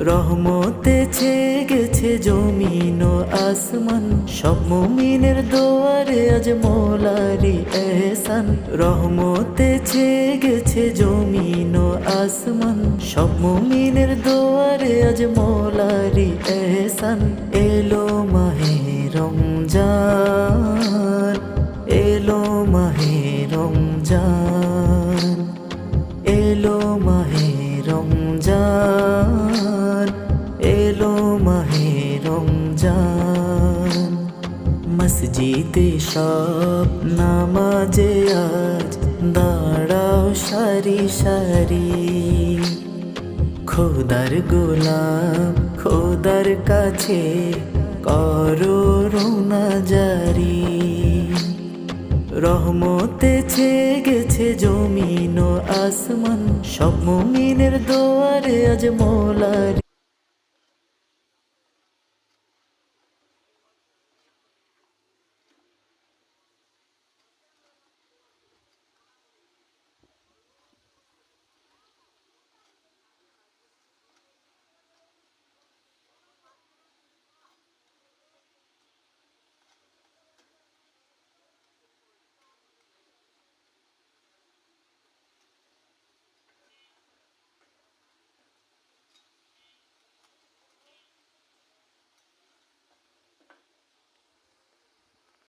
রহমতে ছেয়ে গেছে জমিন ও আসমান, সব মুমিনের দোয়ারে আজ মৌলারি এহসান। রহমতে ছেয়ে গেছে জমিন ও আসমান, সব মুমিনের দোয়ারে আজ মৌলারি এহসান। এলো মাহে রমজান, এলো মাহে রমজান, এলো মাহে রমজান, এলো মাহে রমজান। মসজিদে সব নামাজে আজ দাঁড়াও সারি সারি, খোদার গোলাম খোদার কাছে করো রোনা জারি। রহমতে ছেয়ে গেছে জমিন ও আসমান, সব মুমিনের দোয়ারে আজ মৌলারি